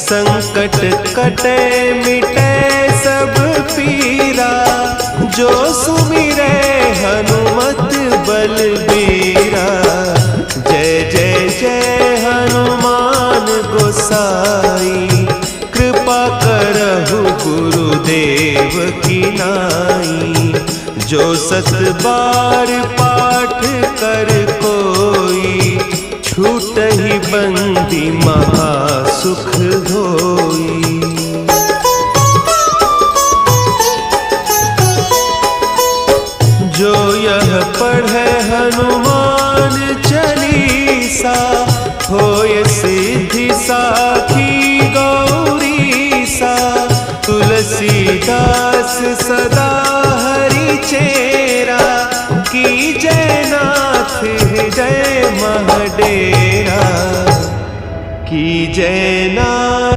संकट कटे मिटे सब पीरा, जो सुमिरे हनुमत बलबीरा। जय जय जय हनुमान गोसाई, कृपा करहु गुरुदेव की नाई। जो 7 बार पाठ कर कोई, छूटहि बंदी महासुख होई। जो यह पढ़े हनुमान चालीसा, होय सिद्धि साखी गौरीसा। तुलसीदास सदा हरि चेरा, की जयनाथ हृदय महडेरा। की जयनाथ